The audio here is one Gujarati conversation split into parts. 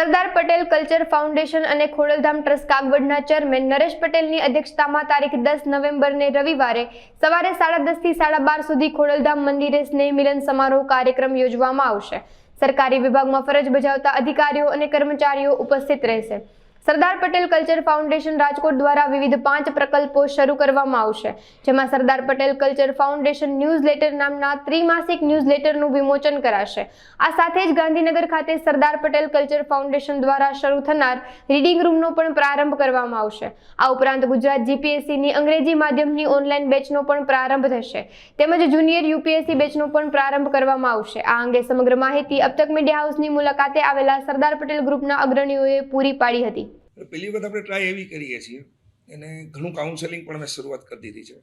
સરદાર પટેલ કલ્ચર ફાઉન્ડેશન અને ખોડલધામ ટ્રસ્ટ કાગવડના ચેરમેન નરેશ પટેલની અધ્યક્ષતામાં તારીખ 10 નવેમ્બરને રવિવારે સવારે 10:30 થી 12:30 સુધી ખોડલધામ મંદિરે સ્નેહ મિલન સમારોહ કાર્યક્રમ યોજવામાં આવશે। સરકારી વિભાગમાં ફરજ બજાવતા અધિકારીઓ અને કર્મચારીઓ ઉપસ્થિત રહેશે। સરદાર પટેલ કલ્ચર ફાઉન્ડેશન રાજકોટ દ્વારા વિવિધ 5 પ્રકલ્પો શરૂ કરવામાં આવશે, જેમાં Sardar Patel culture foundation newsletter નામના ત્રિમાસિક ન્યૂઝલેટરનું વિમોચન કરાશે। આ સાથે જ ગાંધીનગર ખાતે સરદાર પટેલ કલ્ચર ફાઉન્ડેશન દ્વારા શરૂ થનાર રીડિંગ રૂમનો પણ પ્રારંભ કરવામાં આવશે। આ ઉપરાંત ગુજરાત જીપીએસસીની અંગ્રેજી માધ્યમની ઓનલાઈન બેચનો પણ પ્રારંભ થશે, તેમજ જુનિયર યુપીએસસી બેચનો પણ પ્રારંભ કરવામાં આવશે। આ અંગે સમગ્ર માહિતી અબ તક મીડિયા હાઉસની મુલાકાતે આવેલા સરદાર પટેલ ગ્રુપના અગ્રણીઓએ પૂરી પાડી હતી। પહેલી વખત આપણે ટ્રાય એવી કરીએ છીએ અને ઘણું કાઉન્સેલિંગ પણ અમે શરૂઆત કરી દીધી છે।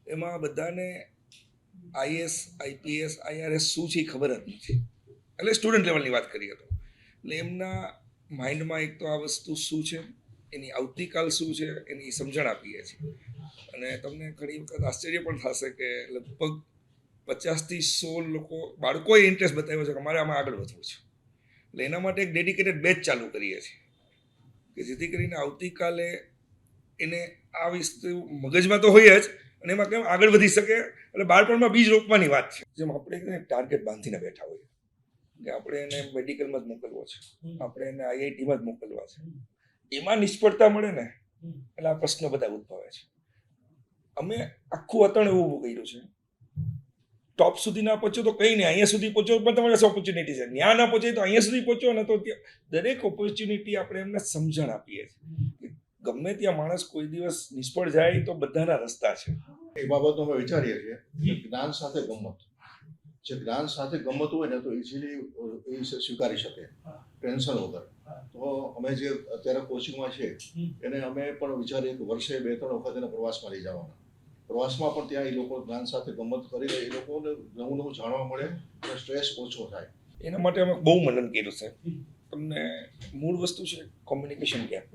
એમાં બધાને આઈએસ, આઈપીએસ, આઈઆરએસ શું છે એ ખબર જ નથી, એટલે સ્ટુડન્ટ લેવલની વાત કરીએ તો એટલે એમના માઇન્ડમાં એક તો આ વસ્તુ શું છે, એની આવતીકાલ શું છે, એની સમજણ આપીએ છીએ। અને તમને ઘણી વખત આશ્ચર્ય પણ થશે કે લગભગ 50 થી 100 લોકો બાળકોએ ઇન્ટરેસ્ટ બતાવ્યો છે કે અમારે આમાં આગળ વધવું છે, એટલે એના માટે એક ડેડિકેટેડ બેચ ચાલુ કરીએ છીએ કે જેથી કરીને આવતીકાલે એને આ વસ્તુ મગજમાં તો હોય જ અને એમાં કેમ આગળ વધી શકે। એટલે બાળપણમાં બીજ રોપવાની વાત છે। જેમ આપણે ટાર્ગેટ બાંધીને બેઠા હોઈએ કે આપણે એને મેડિકલમાં જ મોકલવો છે, આપણે એને આઈઆઈટીમાં જ મોકલવા છે, એમાં નિષ્ફળતા મળે ને એટલે આ પ્રશ્નો બધા ઉદ્ભવે છે। અમે આખું વતન એવું ઊભું કર્યું છે, ટોપ સુધી ના પહોંચો તો કંઈ નહીં, અહીંયા સુધી પહોંચો પણ તમારે ઓપોર્ચ્યુનિટી છે, ત્યાં ના પહોંચે તો અહીંયા સુધી પહોંચો ને તો દરેક ઓપોર્ચ્યુનિટી આપણે એમને સમજણ આપીએ છીએ કે ગમે ત્યાં માણસ કોઈ દિવસ નિષ્ફળ જાય તો બધાના રસ્તા છે। એ બાબતનો અમે વિચારીએ છીએ કે જ્ઞાન સાથે ગમત, જે જ્ઞાન સાથે ગમત હોય ને તો ઇઝીલી એ સ્વીકારી શકે ટેન્શન વગર। તો અમે જે અત્યારે કોચિંગમાં છે એને અમે પણ વિચારીએ કે વર્ષે 2-3 વખત એને પ્રવાસમાં લઈ જવાના। પ્રવાસમાં પણ ત્યાં એ લોકો જ્ઞાન સાથે ગમત કરીને એ લોકોને નવું જાણવા મળે અને સ્ટ્રેસ ઓછો થાય। એના માટે અમે બહુ મનન કર્યું છે। તમને મૂળ વસ્તુ છે કોમ્યુનિકેશન ગેપ।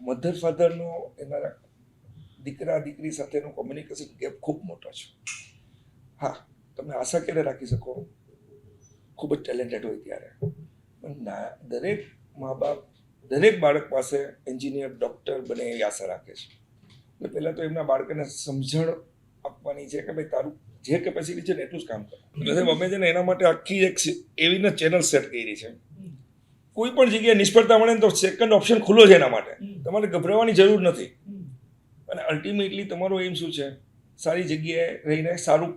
મધર ફાધરનો એના દીકરા દીકરી સાથેનો કોમ્યુનિકેશન ગેપ ખૂબ મોટો છે। હા, તમે આશા ક્યારે રાખી શકો ખૂબ જ ટેલેન્ટેડ હોય ત્યારે, પણ દરેક મા બાપ દરેક બાળક પાસે એન્જિનિયર, ડૉક્ટર બને એવી આશા રાખે છે। એટલે પહેલાં તો એમના બાળકને સમજણ આપવાની છે કે ભાઈ તારું જે કેપેસિટી છે ને એટલું જ કામ કરો। એટલે અમે છે ને એના માટે આખી એક એવી ને ચેનલ સેટ કરી છે। કોઈ પણ જગ્યાએ નિષ્ફળતા મળે ને તો સેકન્ડ ઓપ્શન ખુલ્લો છે એના માટે, તમારે ગભરાવાની જરૂર નથી। અને અલ્ટિમેટલી તમારો એમ શું છે, સારી જગ્યાએ રહીને સારું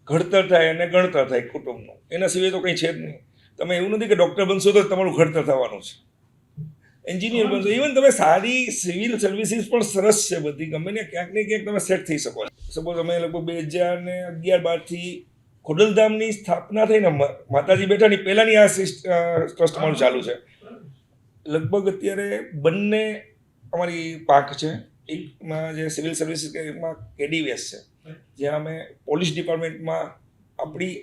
ઘડતર થાય અને ગણતર થાય કુટુંબનું, એના સિવાય તો કંઈ છે જ નહીં। તમે એવું નથી કે ડૉક્ટર બનશો તો તમારું ઘડતર થવાનું છે, એન્જિનિયર બનશો, ઇવન તમે સારી સિવિલ સર્વિસીસ પણ સરસ છે બધી, ગમે ને ક્યાંક ને ક્યાંક તમે સેટ થઈ શકો। સપોઝ અમે લગભગ 2011-12થી ખોડલધામની સ્થાપના થઈને માતાજી બેઠાની પહેલાંની આ ટ્રસ્ટ અમારું ચાલુ છે। લગભગ અત્યારે બંને અમારી પાંખ છે, એકમાં જે સિવિલ સર્વિસીસ કે એકમાં કેડીવેસ છે, જ્યાં અમે પોલીસ ડિપાર્ટમેન્ટમાં આપણી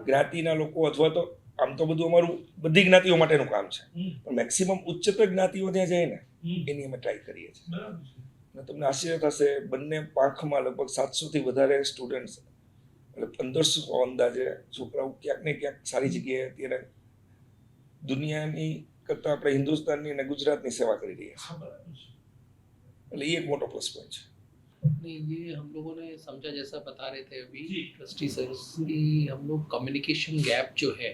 જ્ઞાતિના લોકો અથવા તો આમ તો બધું અમારું બધી જ્ઞાતિઓ માટેનું કામ છે, પણ મેક્સિમમ ઉચ્ચતર જ્ઞાતિઓ ત્યાં જાય ને એની અમે ટ્રાય કરીએ છીએ। અને તમને આશ્ચર્ય થશે, બંને પાંખમાં લગભગ 700થી વધારે સ્ટુડન્ટ્સ, એટલે 1500 અંદાજે છોકરાઓ ક્યાંક ને ક્યાંક સારી જગ્યાએ અત્યારે દુનિયાની કરતાં આપણે હિન્દુસ્તાનની અને ગુજરાતની સેવા કરી રહ્યા છીએ, એટલે એ એક મોટો પ્લસ પોઈન્ટ છે। नहीं, ये हम लोगों ने समझा जैसा बता रहे थे अभी ट्रस्टी सर कि हम लोग कम्युनिकेशन गैप जो है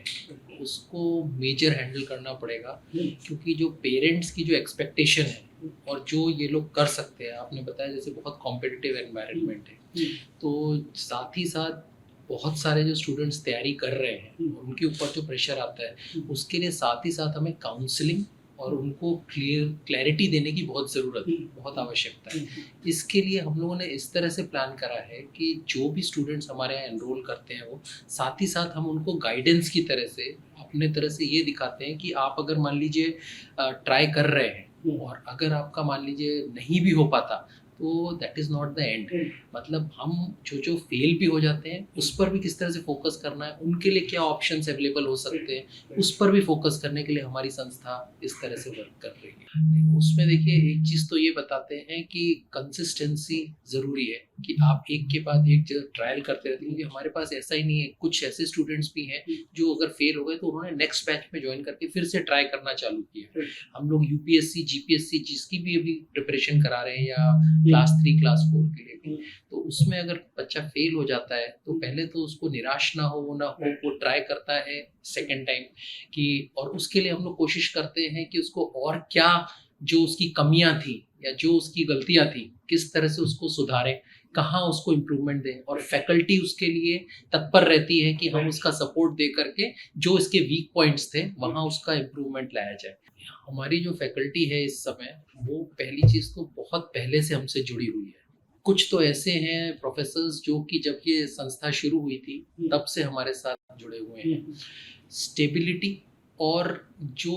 उसको मेजर हैंडल करना पड़ेगा, क्योंकि जो पेरेंट्स की जो एक्सपेक्टेशन है और जो ये लोग कर सकते हैं, आपने बताया जैसे बहुत कॉम्पिटिटिव एनवायरनमेंट है, तो साथ ही साथ बहुत सारे जो स्टूडेंट्स तैयारी कर रहे हैं उनके ऊपर जो प्रेशर आता है उसके लिए साथ ही साथ हमें काउंसलिंग और उनको क्लैरिटी देने की बहुत ज़रूरत है, बहुत आवश्यकता है। इसके लिए हम लोगों ने इस तरह से प्लान करा है कि जो भी स्टूडेंट्स हमारे यहाँ एनरोल करते हैं वो साथ ही साथ हम उनको गाइडेंस की तरह से अपने तरह से ये दिखाते हैं कि आप अगर मान लीजिए ट्राई कर रहे हैं और अगर आपका मान लीजिए नहीं भी हो पाता तो that is not the end. मतलब हम जो फेल भी हो जाते हैं उस पर भी किस तरह से फोकस करना है, उनके लिए क्या ऑप्शंस अवेलेबल हो सकते हैं, उस पर भी फोकस करने के लिए हमारी संस्था इस तरह से वर्क कर रही है। उसमें देखिए एक चीज़ तो ये बताते हैं कि कंसिस्टेंसी ज़रूरी है, कि आप एक के बाद एक जगह ट्रायल करते रहते हैं, क्योंकि हमारे पास ऐसा ही नहीं है, कुछ ऐसे स्टूडेंट्स भी हैं जो अगर फेल हो गए तो उन्होंने नेक्स्ट बैच में ज्वाइन करके फिर से ट्राई करना चालू किया। हम लोग यूपीएससी जीपीएससी जिसकी भी अभी प्रिपरेशन करा रहे हैं या क्लास 3 क्लास 4 के लिए भी, तो उसमें अगर बच्चा फेल हो जाता है तो पहले तो उसको निराश ना हो, वो ट्राई करता है सेकेंड टाइम कि, और उसके लिए हम लोग कोशिश करते हैं कि उसको और क्या जो उसकी कमियां थी या जो उसकी गलतियां थी किस तरह से उसको सुधारें, कहाँ उसको इम्प्रूवमेंट दें, और फैकल्टी उसके लिए तत्पर रहती है कि हम उसका सपोर्ट दे करके जो इसके वीक पॉइंट्स थे वहाँ उसका इम्प्रूवमेंट लाया जाए। हमारी जो फैकल्टी है इस समय, वो पहली चीज़ तो बहुत पहले से हमसे जुड़ी हुई है। कुछ तो ऐसे हैं प्रोफेसर्स जो कि जब ये संस्था शुरू हुई थी तब से हमारे साथ जुड़े हुए हैं। स्टेबिलिटी और जो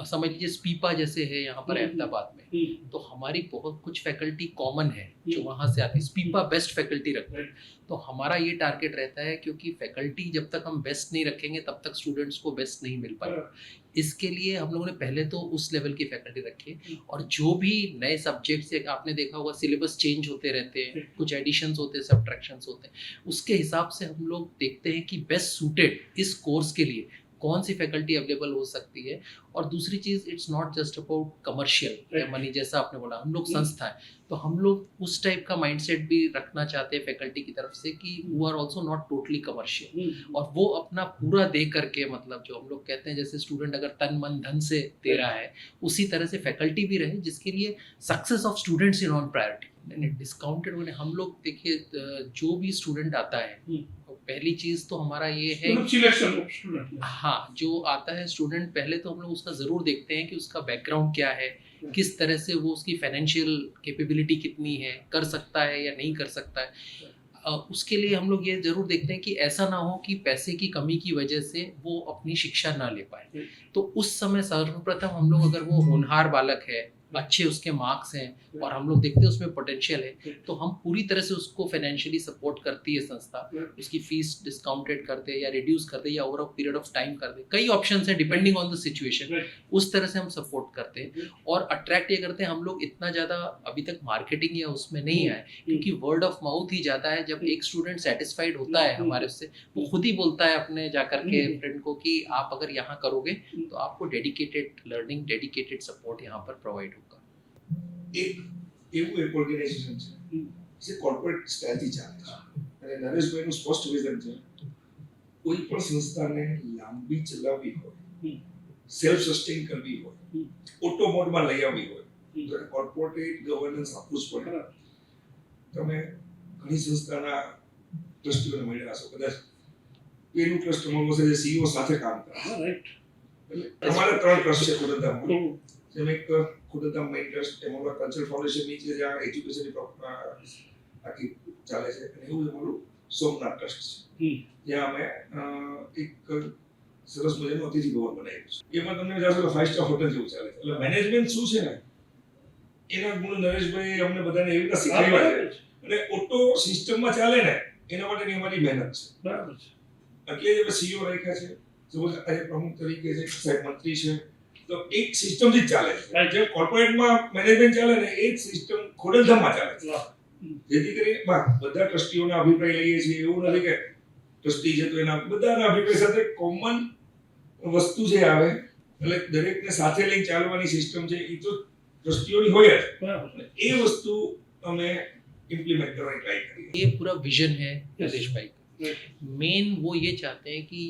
समझ लीजिए स्पीपा जैसे है यहाँ पर अहमदाबाद में, तो हमारी बहुत कुछ फैकल्टी कॉमन है जो वहाँ से आती है। स्पीपा बेस्ट फैकल्टी रखते हैं, तो हमारा ये टारगेट रहता है, क्योंकि फैकल्टी जब तक हम बेस्ट नहीं रखेंगे तब तक स्टूडेंट्स को बेस्ट नहीं मिल पाएगा। इसके लिए हम लोगों ने पहले तो उस लेवल की फैकल्टी रखी है, और जो भी नए सब्जेक्ट्स आपने देखा होगा सिलेबस चेंज होते रहते हैं, कुछ एडिशंस होते हैं, सब्ट्रैक्शंस होते हैं, उसके हिसाब से हम लोग देखते हैं कि बेस्ट सूटेड इस कोर्स के लिए कौन सी फैकल्टी अवेलेबल हो सकती है। और दूसरी चीज़, it's not just about commercial या मनी, जैसा आपने बोला हम लोग संस्था है, तो हम लोग उस टाइप का माइंडसेट भी रखना चाहते हैं फैकल्टी की तरफ से कि वो are also not totally commercial, और वो अपना पूरा दे करके, मतलब जो हम लोग कहते हैं जैसे स्टूडेंट अगर तन मन धन से दे रहा है, उसी तरह से फैकल्टी भी रहे जिसके लिए success of students in on priority. Discounted होने हम लोग देखिए, जो भी स्टूडेंट आता है पहली चीज तो हमारा ये है सिलेक्शन, हाँ, जो आता है स्टूडेंट पहले तो हम लोग उसका ज़रूर देखते हैं कि उसका बैकग्राउंड क्या है, किस तरह से वो, उसकी फाइनेंशियल कैपेबिलिटी कितनी है, कर सकता है या नहीं कर सकता है। उसके लिए हम लोग ये ज़रूर देखते हैं कि ऐसा ना हो कि पैसे की कमी की वजह से वो अपनी शिक्षा ना ले पाए। तो उस समय सर्वप्रथम हम लोग, अगर वो होनहार बालक है, अच्छे उसके मार्क्स हैं और हम लोग देखते हैं उसमें पोटेंशियल है, तो हम पूरी तरह से उसको फाइनेंशियली सपोर्ट करती है संस्था। उसकी फीस डिस्काउंटेड कर दे या रिड्यूस कर दे या over a period of time कर दे, कई ऑप्शंस हैं डिपेंडिंग ऑन द सिचुएशन, उस तरह से हम सपोर्ट करते हैं। और अट्रैक्ट ये करते हैं, हम लोग इतना ज़्यादा अभी तक मार्केटिंग या उसमें नहीं आए, क्योंकि वर्ड ऑफ माउथ ही ज़्यादा है। जब एक स्टूडेंट सेटिस्फाइड होता है हमारे से, वो खुद ही बोलता है अपने जाकर के फ्रेंड को कि आप अगर यहाँ करोगे तो आपको डेडिकेटेड लर्निंग, डेडिकेटेड सपोर्ट यहाँ पर प्रोवाइड होगा। એક એવું એક ઓર્ગેનાઇઝેશન છે જે કોર્પોરેટ સ્ટાઇલથી ચાલે છે, અને નરેશભાઈનું સ્પષ્ટ વિઝન છે, કોઈ પણ સંસ્થાને લાંબી ચલાવવી હોય, સેલ્ફ સસ્ટેન કરવી હોય, ઓટો મોડમાં લઈ આવવી હોય તો કોર્પોરેટ ગવર્નન્સ આપવું જ પડે. તમે ઘણી સંસ્થાના ટ્રસ્ટીઓને મળ્યા હશો, કદાચ પેલું ટ્રસ્ટ અમારું હશે જે સીઈઓ સાથે કામ કરે. એટલે અમારે 3 ટ્રસ્ટ છે ખોડલધામમાં, જેમ એક ખોડલધામ મેઇન ટ્રસ્ટ, એમાં કલ્ચરલ ફાઉન્ડેશન નીચે જ્યાં એજ્યુકેશનની આખી ચાલે છે, અને એવું અમારું સોમનાથ ટ્રસ્ટ છે, જ્યાં અમે એક સરસ મજાનું અતિથિ ભવન બનાવ્યું છે. એમાં તમને જાણશો કે 5 સ્ટાર હોટલ જેવું ચાલે છે. એટલે મેનેજમેન્ટ શું છે ને, એના ગુણ નરેશભાઈ અમને બધાને એવી રીતે શીખવ્યા છે, અને ઓટો સિસ્ટમમાં ચાલે ને એના માટેની અમારી મહેનત છે. બરાબર છે. એટલે જ અમે સીઈઓ રાખ્યા છે, આજે પ્રમુખ તરીકે છે, સાહેબ મંત્રી છે, તો એક સિસ્ટમથી જ ચાલે છે. જે કોર્પોરેટમાં મેનેજમેન્ટ ચાલે ને એ જ સિસ્ટમ ખોડલધામમાં ચાલે છે. જેથી કરીને બધા ટ્રસ્ટીઓના અભિપ્રાય લઈએ છીએ, એવું નથી કે ટ્રસ્ટી છે તો એના બધાના અભિપ્રાય સાથે કોમન વસ્તુ જે આવે, એટલે દરેકને સાથે લઈને ચાલવાની સિસ્ટમ છે, એ તો ટ્રસ્ટીઓની હોય જ. એ વસ્તુ અમે ઇમ્પ્લિમેન્ટ કરવાની ટ્રાય કરીએ. ये पूरा विजन है नरेश भाई का। मेन वो ये चाहते हैं कि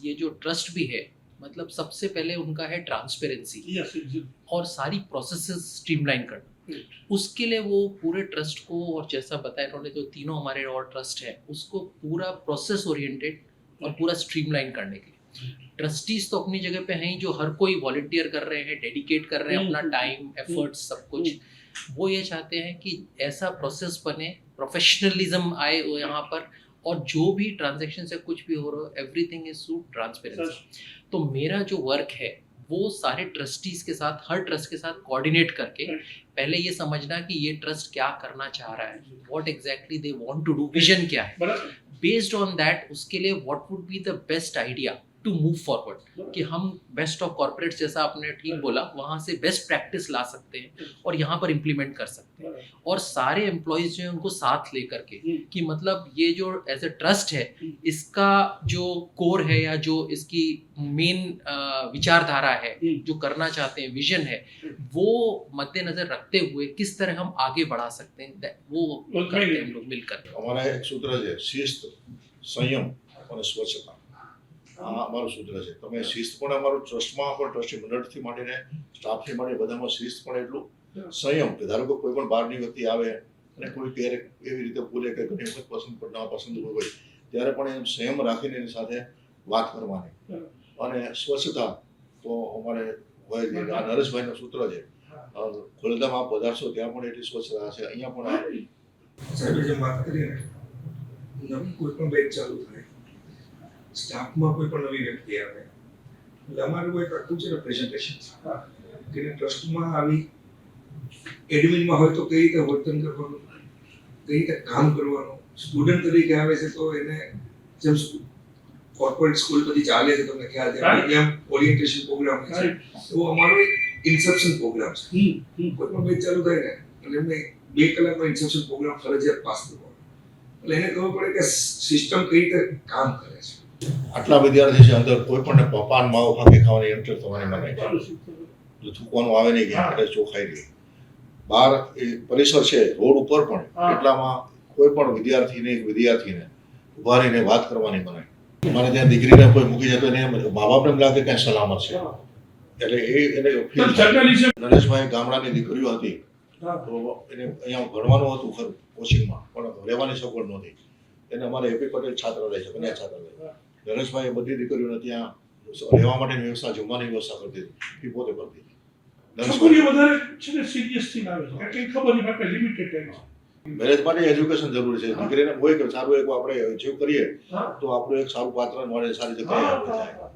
ये जो ट्रस्ट भी है, मतलब सबसे पहले उनका है ट्रांसपेरेंसी और सारी प्रोसेसेस स्ट्रीमलाइन करना। उसके लिए वो पूरे ट्रस्ट को, और जैसा बताया उन्होंने, जो तीनों हमारे और ट्रस्ट है, उसको पूरा प्रोसेस ओरिएंटेड और पूरा स्ट्रीमलाइन करने के लिए ट्रस्टीज तो अपनी जगह पे हैं, जो हर कोई वॉलंटियर कर रहे हैं, डेडिकेट कर रहे हैं अपना टाइम, एफर्ट्स, सब कुछ। वो ये चाहते हैं कि ऐसा प्रोसेस बने, प्रोफेशनलिज्म आए वो यहाँ पर, और जो भी ट्रांजैक्शन से कुछ भी हो रहा हो, एवरीथिंग इज थ्रू ट्रांसपेरेंसी। तो मेरा जो वर्क है वो सारे ट्रस्टीज के साथ, हर ट्रस्ट के साथ कोऑर्डिनेट करके पहले ये समझना कि ये ट्रस्ट क्या करना चाह रहा है, what exactly they want to do, vision क्या है, बेस्ड ऑन दैट उसके लिए what would be the best idea to move forward, कि हम बेस्ट ऑफ कॉर्पोरेट्स जैसा आपने ठीक बोला वहाँ से बेस्ट प्रैक्टिस ला सकते हैं और यहाँ पर इम्प्लीमेंट कर सकते हैं, और सारे एम्प्लॉयज जो हैं उनको साथ लेकर के, कि मतलब ये जो एज ए ट्रस्ट है इसका जो कोर है या जो इसकी मेन विचारधारा है, जो करना चाहते हैं, विजन है, वो मद्देनजर रखते हुए किस तरह हम आगे बढ़ा सकते हैं, वो करते हैं हम लोग मिलकर। અમારા એક સૂત્ર છે શિસ્ત, સંયમ અને સ્વચ્છતા. આ અમારું સૂત્ર છે. તમે શિસ્ત પણ અમારું ટ્રસ્ટમાં પણ ટ્રસ્ટી મંડળથી માંડીને સ્ટાફથી માંડીને બધામાં શિસ્ત પણ એટલું, સંયમ કે ધારો કે કોઈ પણ બહારની વ્યક્તિ આવે અને કોઈ ક્યારેક એવી રીતે બોલે કે ઘણી વખત પસંદ પણ ના પસંદ હોય ત્યારે પણ એમ સંયમ રાખીને એની સાથે વાત કરવાની. અને સ્વચ્છતા તો અમારે હોય છે. આ નરેશભાઈનું સૂત્ર છે, ખોલધામ આપ પધારશો ત્યાં પણ એટલી સ્વચ્છતા છે, અહીંયા પણ સાહેબે જેમ વાત કરી ને, નવી કોઈ પણ બેચ ચાલુ થાય, સ્ટાફમાં કોઈ પણ નવી વ્યક્તિ આવે એટલે અમારું એક આખું છે ને પ્રેઝન્ટેશન કે ટ્રસ્ટમાં આવી એડમિનમાં હોય તો કઈ રીતે વર્તન કરવાનું, કઈ રીતે કામ કરવાનું, સ્ટુડન્ટ તરીકે આવે છે તો એને જેમ કોર્પોરેટ સ્કૂલ બધી ચાલે છે તમને ખ્યાલ છે, એમ ઓરિએન્ટેશન પ્રોગ્રામ છે, એવો અમારો એક ઇન્સેપ્શન પ્રોગ્રામ છે. કોઈ પણ બેચ ચાલુ થાય ને એટલે એમને 2 કલાકનો ઇન્સેપ્શન પ્રોગ્રામ ફરજિયાત પાસ કરવાનો, એટલે એને ખબર પડે કે સિસ્ટમ કઈ રીતે કામ કરે છે. આટલા વિદ્યાર્થી છે અંદર, કોઈ પણ પપાન માવો ફાંકી ખાવાની એન્ટર થવાની મનાઈ છે. જો થૂકવાનું આવે નહીં ક્યાં એટલે ચોખાઈ રહી. બહાર એ પરિસર છે રોડ ઉપર પણ એટલામાં કોઈ પણ વિદ્યાર્થીને ઉભા રહીને વાત કરવાની મનાઈ. મારે ત્યાં દીકરીને કોઈ મૂકી જાય તો એને મા બાપને એમ લાગે કે સલામત છે, એટલે એને feel થાય. નરેશભાઈ ગામડાની દીકરીઓ હતી તો એને અહીંયા ભણવાનું હતું ખરું કોચિંગમાં, પણ રહેવાની સગવડ નહોતી. એને અમારે એપી પટેલ છાત્રાલય છે, કન્યા છાત્રાલય, નરેશભાઈ બધી દીકરીઓને ત્યાં રહેવા માટેની વ્યવસ્થા, જમવાની વ્યવસ્થા કરતી હતી, એ પોતે કરતી હતી. છોકરીઓ વધારે છે ને સિરિયસ થઈને આવે છે, એટલે ખબર નહીં આપણે લિમિટેડ ટાઈમ છે. મેરેજ માટે એજ્યુકેશન જરૂરી છે. દીકરીને હોય કે સારું એક આપણે અચીવ કરીએ તો આપણું એક સારું પાત્ર મળે, સારી જગ્યાએ આપણે જાય.